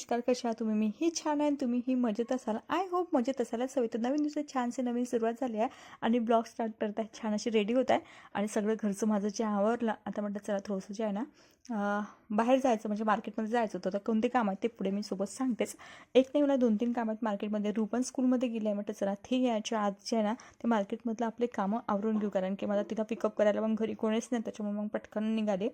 नमस्कार, कशा आहात तुम्ही? मीही छान आहे आणि तुम्हीही मजेत असाल. आय होप मजेत असायला सवय. तर नवीन दिवसात छानशी नवीन सुरुवात झाली आहे आणि ब्लॉग स्टार्ट करत आहे. छान अशी रेडी होत आहे आणि सगळं घरचं माझं जे आवरलं. आता म्हटलं चला थोडंसं जे आहे ना बाहेर जायचं म्हणजे मार्केटमध्ये जायचं होतं. तर कोणते काम आहेत ते पुढे मी सोबत सांगतेच. एक नाही मला 2-3 काम आहेत मार्केटमध्ये. रूपन स्कूलमध्ये गेली आहे. म्हटलं चला ती यायच्या आज जे आहे ना ते मार्केटमधलं आपले कामं आवरून घेऊ, कारण की मला तिला पिकअप करायला मग घरी कोणीच नाही, त्याच्यामुळे मग पटकन निघाले.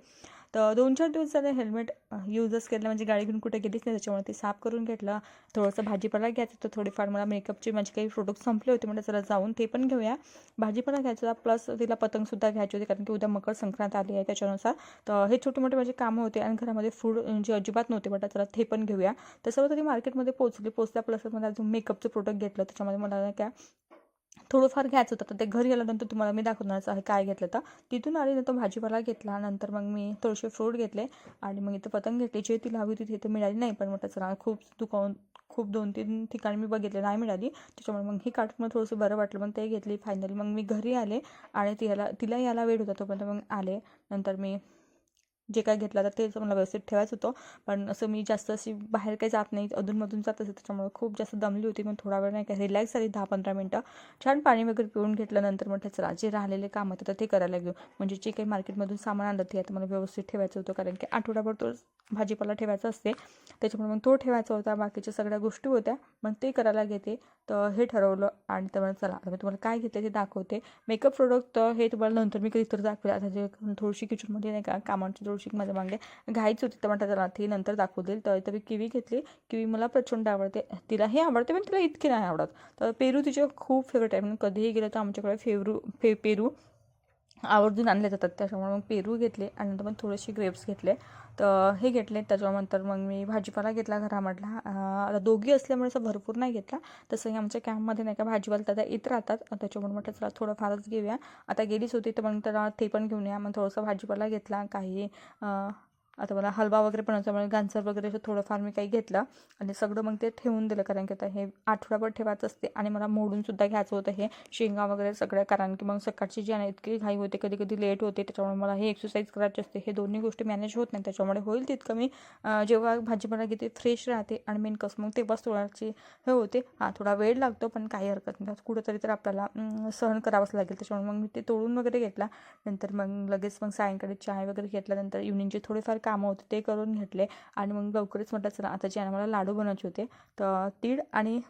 तर 2-4 दिवस झाले हेल्मेट यूजच केलं, म्हणजे गाडी घेऊन कुठे गेलीच नाही, त्याच्यामुळे ते साफ करून घेतलं. थोडंसं भाजीपाला घ्यायचं होतं, थोडेफार मला मेकअपचे माझे काही प्रोडक्ट संपले होते, म्हणजे चला जाऊन ते पण घेऊया. भाजीपाला घ्यायचा होता, प्लस तिला पतंगसुद्धा घ्यायची होती, कारण की उद्या मकर संक्रांत आली आहे त्याच्यानुसार. तर हे छोटे मोठे माझे कामं होते आणि घरामध्ये फूड जे अजिबात नव्हते, बट चला ते पण घेऊया. तसं होतं ती मार्केटमध्ये पोचल्या प्लस मला अजून मेकअपचं प्रोडक्ट घेतलं, त्याच्यामध्ये मला नाही काय थोडंफार घ्यायचं होतं. तर ते घरी आल्यानंतर तुम्हाला मी दाखवणारच आहे काय घेतलं. तर तिथून आली नंतर भाजीपाला घेतला, नंतर मग मी थोडेसे फ्रूट घेतले आणि मग इथं पतंग घेतली. जे तिला हवी होती तिथे मिळाली नाही, पण म्हटलं चला खूप 2-3 ठिकाणी मी बघितले नाही मिळाली, त्याच्यामुळे मग ही काढून मला थोडंसं बरं वाटलं, मग ते घेतली. फायनली मग मी घरी आले आणि तिला यायला वेळ होता, तोपर्यंत मग आले. नंतर मी जे काय घेतलं तर तेच मला व्यवस्थित ठेवायचं होतं, पण असं मी जास्त अशी बाहेर काही जात नाही, अधूनमधून जात असे, त्याच्यामुळे खूप जास्त दमली होती. मग थोडा वेळ नाही काय रिलॅक्स झाली, 10-15 मिनटं छान पाणी वगैरे पिऊन घेतलं. नंतर म्हटलं चला जे राहिलेले काम होतं तर ते करायला घेऊ, म्हणजे जे काही मार्केटमधून सामान आणलं ते आता मला व्यवस्थित ठेवायचं होतं, कारण की आठवडाभर तो भाजीपाला ठेवायचा असते, त्याच्यामुळे मग तो ठेवायचा होता. बाकीच्या सगळ्या गोष्टी होत्या, मग ते करायला घेते. तर हे ठरवलं आणि त्यामुळे चला आता मी तुम्हाला काय घेते ते दाखवते. मेकअप प्रोडक्ट तर हे तुम्हाला नंतर मी कधीतरी दाखवेल. आता जे थोडीशी किचनमध्ये नाही का कामांची थोडीशी माझ्या मागे घाईच होती, तर म्हटलं चला ती नंतर दाखवू देईल. तर मी किवी घेतली. किवी मला प्रचंड आवडते, तिलाही आवडते, पण तिला इतकी नाही आवडत. तर पेरू तिचे खूप फेवरेट आहे, म्हणजे कधीही गेलं तर आमच्याकडे पेरू आवर्जून आणले जातात, त्याच्यामुळे मग पेरू घेतले आणि नंतर मग थोडेसे ग्रेप्स घेतले. तर हे घेतले. त्याच्यानंतर मग मी भाजीपाला घेतला घरामधला. आता दोघी असल्यामुळे असं भरपूर नाही घेतला, तसंही आमच्या कॅम्पमध्ये नाही का भाजीपाला दादा येत राहतात, त्याच्यामुळे म्हटलं चला थोडंफारच घेऊया. आता गेलीच होती तर मग त्याला ते पण घेऊन या. मग थोडंसं भाजीपाला घेतला. काही आता मला हलवा वगैरे बनवायच्यामुळे गाजर वगैरे असं थोडंफार मी काही घेतलं आणि सगळं मग ते ठेवून दिलं, कारण की आता हे आठवडाभर ठेवायचं असते आणि मला मोडूनसुद्धा घ्यायचं होतं हे शेंगा वगैरे सगळ्या, कारण की मग सकाळची जी आहे इतकी घाई होते, कधी कधी लेट होते, त्याच्यामुळे मला हे एक्सरसाइज करायची असते. हे दोन्ही गोष्टी मॅनेज होत नाही, त्याच्यामुळे होईल तितकं मी जेव्हा भाजीपाला घेते फ्रेश राहते आणि मेन कसं मग तेव्हाच थोडाची हे होते. थोडा वेळ लागतो, पण काही हरकत नाही, कुठंतरी तर आपल्याला सहन करावंच लागेल, त्याच्यामुळे मग मी ते तोडून वगैरे घेतला. नंतर मग लगेच मग सायंकाळी चाय वगैरे घेतल्यानंतर इव्हनिंगचे थोडेफार कामं होते ते करून घेतले आणि मग लवकरच म्हटलं चला आता जे मला लाडू बनवायचे होते. तर तीळ आणि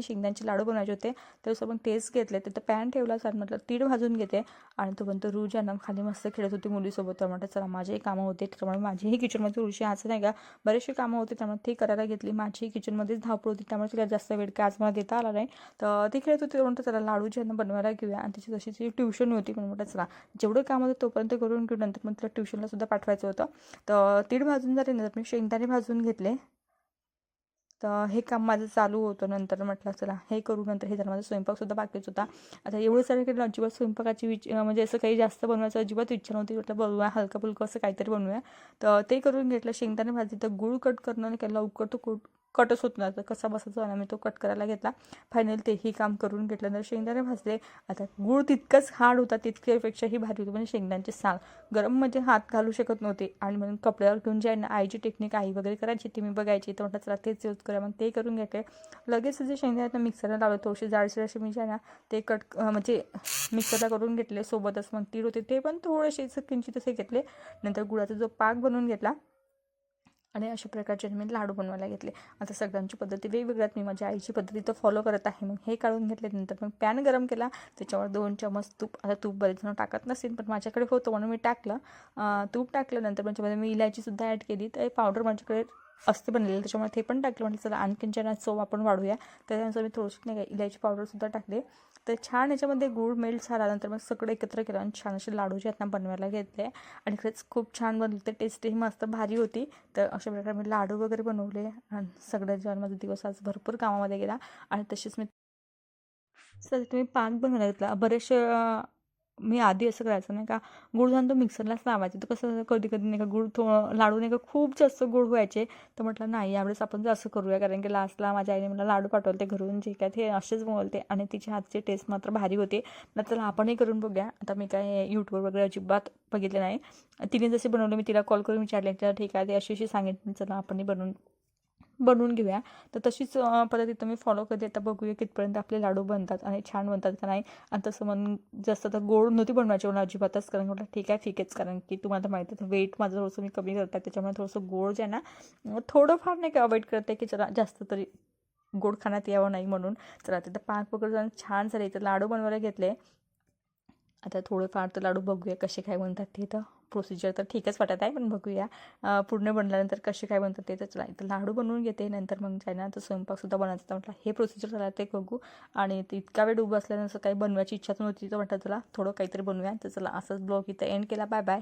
शेंगदाण्याचे लाडू बनवायचे होते, तर मग तेच घेतले. तिथं पॅन ठेवला, सर म्हटलं तीळ भाजून घेते आणि तोपर्यंत रूज यांना खाली मस्त खेळत होती मुलीसोबत. तर म्हटलं चला माझेही कामं होते, त्याच्यामुळे माझीही किचनमध्ये थोडीशी असं नाही का बरेचसे कामं होते, त्यामुळे ते करायला घेतली. माझीही किचनमध्येच धावपळ होती, त्यामुळे तिला जास्त वेळ काय आज मला देता आला नाही. तर ती खेळत होती, म्हणतो चला लाडू ज्यांना बनवायला घेऊया. आणि तिची तशी ट्युशन होती, पण म्हटलं चला जेवढं काम होतं तोपर्यंत करून घेऊ, नंतर मग तिला ट्युशनला सुद्धा पाठवायचं होतं. तर तीळ भाजून झाले, नंतर मी शेंगदाणे भाजून घेतले. तर हे काम माझं चालू होतं. नंतर म्हटलं चला हे करू, नंतर हे झालं. माझा स्वयंपाकसुद्धा बाकीच होता. आता एवढं सारं केलं, अजिबात स्वयंपाकाची म्हणजे असं काही जास्त बनवायचं अजिबात इच्छा नव्हती. म्हटलं बनवूया हलका फुलकं असं काहीतरी बनवूया. तर ते करून घेतलं. शेंगदाणे भाजी, तर गूळ कट करणं नाही केलं लवकर, तो कटच होत नव्हता, कसा बसायचा आणि मी तो कट करायला घेतला. फायनली तेही काम करून घेतलं. नंतर शेंगदाणे भाजले. आता गूळ तितकंच हार्ड होता, तितक्यापेक्षाही भारी होतं, म्हणजे शेंगदाण्याचे साल गरम म्हणजे हात घालू शकत नव्हते. आणि म्हणून कपड्यावर घेऊन जे आहे ना आईची टेक्निक आई वगैरे करायची ती मी बघायची, तर म्हटलं चला तेच यूज करा. मग ते करून घेते. लगेच जे शेंगदाणे आहेत ना मिक्सरला लावले, थोडेसे जाडसर असे मी जे आहे ना ते म्हणजे मिक्सरला करून घेतले. सोबतच मग तीळ होते ते पण थोडेसे किंचित असे घेतले. नंतर गुळाचा जो पाक बनवून घेतला आणि अशा प्रकारचे मी लाडू बनवायला घेतले. आता सगळ्यांची पद्धती वेगवेगळ्या, मी माझ्या आईची पद्धती तर फॉलो करत आहे. मग हे काढून घेतले. नंतर मग पॅन गरम केला, त्याच्यावर 2 चमच तूप. आता तूप बरेच जण टाकत नसेल, पण माझ्याकडे होतं म्हणून मी टाकलं. तूप टाकलं. नंतर त्याच्यामध्ये मी इलायचीसुद्धा ॲड केली. तर पावडर माझ्याकडे असते बनलेलं, त्याच्यामुळे ते पण टाकलं. म्हटलं चला आणखीन ज्यांना चव आपण वाढूया, त्याच्यानंतर मी थोडीशी नाही का इलायची पावडरसुद्धा टाकले. तर छान याच्यामध्ये गूळ मेल्ट झाल्यानंतर मग सगळं एकत्र केलं आणि छान असे लाडू जे आहेत ना बनवायला घेतले आणि खरंच खूप छान बनले. ते टेस्टही मस्त भारी होती. तर अशा प्रकारे मी लाडू वगैरे बनवले आणि सगळ्यात जेव्हा माझा दिवस आज भरपूर कामामध्ये गेला. आणि तसेच मी तुम्ही पाक बनवायला घेतला. बरेचसे मी आधी असं करायचं नाही का, गूळ जाऊन तो मिक्सरलाच लावायचा. तर कसं कधी कधी नाही का लाडू नाही का खूप जास्त गूळ व्हायचे. तर म्हटलं नाही, यावेळेस आपण जर असं करूया, कारण की लास्टला माझ्या आईने मला लाडू पाठवले ते घरून, जे काय ते असेच बनवते आणि तिच्या हातची टेस्ट मात्र भारी होते. नंतर आपणही करून बघूया. आता मी काय यूट्यूब वगैरे अजिबात बघितले नाही. तिने जसे बनवले मी तिला कॉल करून विचारले, तर ठीक आहे ते अशी सांगितलं, चला आपणही बनवून घेऊया. तर तशीच पद्धतीनं मी फॉलो करते. आता बघूया कितपर्यंत आपले लाडू बनतात आणि छान बनतात का नाही. आणि तसं जास्त तर गोड नव्हती बनवायची मला अजिबातच, कारण म्हटलं ठीक आहे फिकेच, कारण की तुम्हाला तर माहिती आहे वेट माझं थोडंसं मी कमी करत आहे, त्याच्यामुळे थोडंसं गोड जे आहे ना थोडंफार नाही का अवॉइड करते, की जरा जास्त तरी गोड खाण्यात यावं नाही म्हणून. चला तिथं पाक वगैरे जाऊन छान झाले. तर लाडू बनवायला घेतले. आता थोडेफार तर लाडू बघूया कसे काय बनतात ते. तर प्रोसिजर तर ठीकच वाटत आहे, पण बघूया पूर्ण बनल्यानंतर कसे काय बनतात ते. तर चला इथं लाडू बनवून घेते. नंतर मग काय ना तर स्वयंपाकसुद्धा बनवायचा. तर म्हटलं हे प्रोसिजर झाला ते बघू. आणि ते इतका वेळ उभं असल्यानंतर काही बनवायची इच्छाच नव्हती. तर म्हटलं चला थोडं काहीतरी बनवूया. तर चला असंच ब्लॉग इथं एंड केला. Bye bye.